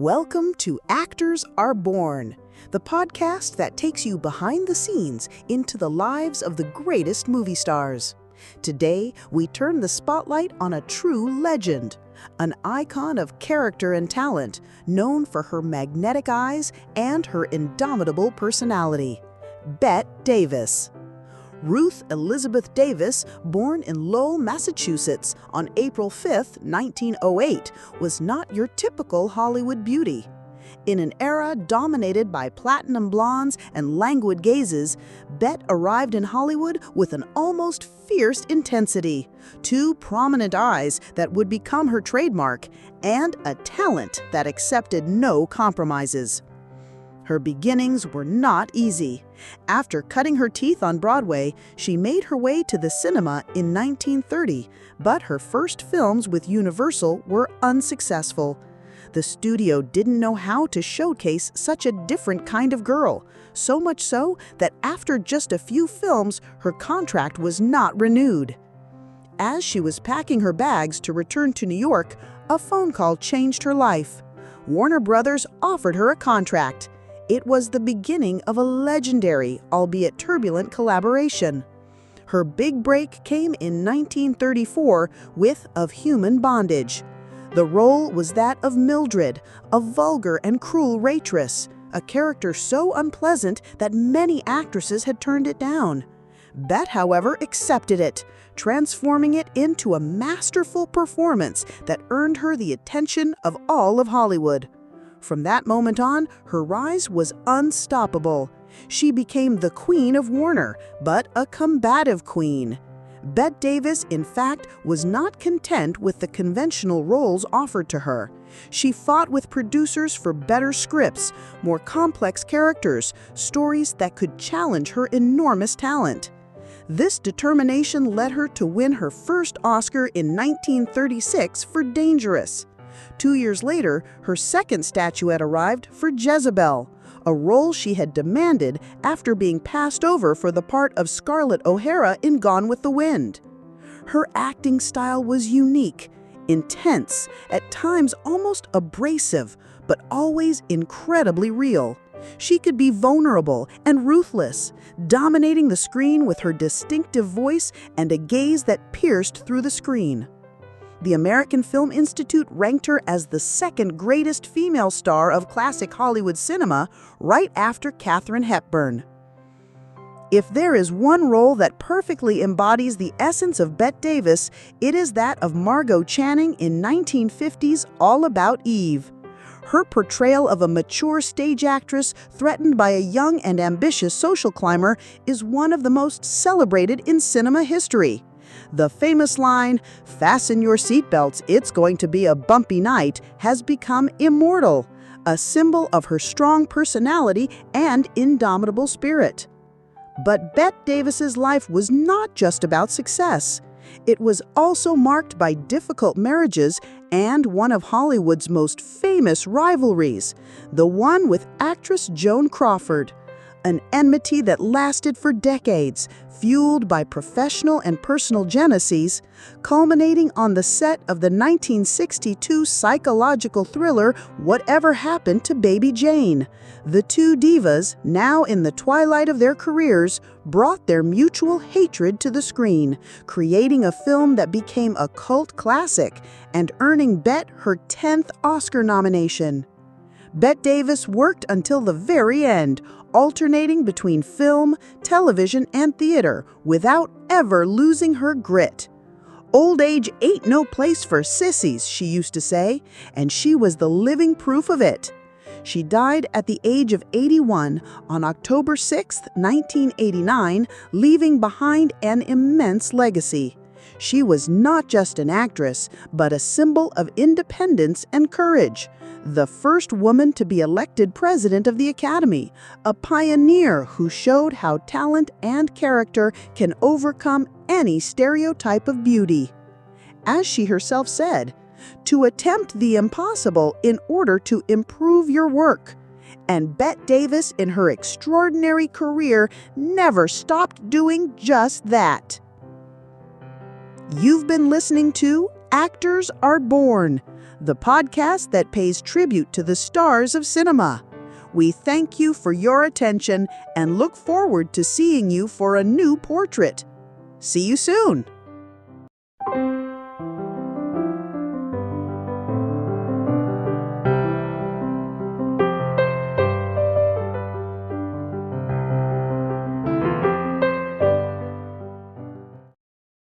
Welcome to Actors Are Born, the podcast that takes you behind the scenes into the lives of the greatest movie stars. Today, we turn the spotlight on a true legend, an icon of character and talent, known for her magnetic eyes and her indomitable personality, Bette Davis. Ruth Elizabeth Davis, born in Lowell, Massachusetts on April 5, 1908, was not your typical Hollywood beauty. In an era dominated by platinum blondes and languid gazes, Bette arrived in Hollywood with an almost fierce intensity, two prominent eyes that would become her trademark, and a talent that accepted no compromises. Her beginnings were not easy. After cutting her teeth on Broadway, she made her way to the cinema in 1930, but her first films with Universal were unsuccessful. The studio didn't know how to showcase such a different kind of girl, so much so that after just a few films, her contract was not renewed. As she was packing her bags to return to New York, a phone call changed her life. Warner Brothers offered her a contract. It was the beginning of a legendary, albeit turbulent, collaboration. Her big break came in 1934 with Of Human Bondage. The role was that of Mildred, a vulgar and cruel waitress, a character so unpleasant that many actresses had turned it down. Bette, however, accepted it, transforming it into a masterful performance that earned her the attention of all of Hollywood. From that moment on, her rise was unstoppable. She became the Queen of Warner, but a combative queen. Bette Davis, in fact, was not content with the conventional roles offered to her. She fought with producers for better scripts, more complex characters, stories that could challenge her enormous talent. This determination led her to win her first Oscar in 1936 for Dangerous. 2 years later, her second statuette arrived for Jezebel, a role she had demanded after being passed over for the part of Scarlett O'Hara in Gone with the Wind. Her acting style was unique, intense, at times almost abrasive, but always incredibly real. She could be vulnerable and ruthless, dominating the screen with her distinctive voice and a gaze that pierced through the screen. The American Film Institute ranked her as the second greatest female star of classic Hollywood cinema, right after Katharine Hepburn. If there is one role that perfectly embodies the essence of Bette Davis, it is that of Margot Channing in 1950's All About Eve. Her portrayal of a mature stage actress threatened by a young and ambitious social climber is one of the most celebrated in cinema history. The famous line, "Fasten your seatbelts, it's going to be a bumpy night," has become immortal, a symbol of her strong personality and indomitable spirit. But Bette Davis's life was not just about success. It was also marked by difficult marriages and one of Hollywood's most famous rivalries, the one with actress Joan Crawford. An enmity that lasted for decades, fueled by professional and personal jealousies, culminating on the set of the 1962 psychological thriller Whatever Happened to Baby Jane. The two divas, now in the twilight of their careers, brought their mutual hatred to the screen, creating a film that became a cult classic and earning Bette her 10th Oscar nomination. Bette Davis worked until the very end, alternating between film, television, and theater without ever losing her grit. "Old age ain't no place for sissies," she used to say, and she was the living proof of it. She died at the age of 81 on October 6, 1989, leaving behind an immense legacy. She was not just an actress, but a symbol of independence and courage. The first woman to be elected president of the Academy, a pioneer who showed how talent and character can overcome any stereotype of beauty. As she herself said, "To attempt the impossible in order to improve your work." And Bette Davis, in her extraordinary career, never stopped doing just that. You've been listening to Actors Are Born, the podcast that pays tribute to the stars of cinema. We thank you for your attention and look forward to seeing you for a new portrait. See you soon!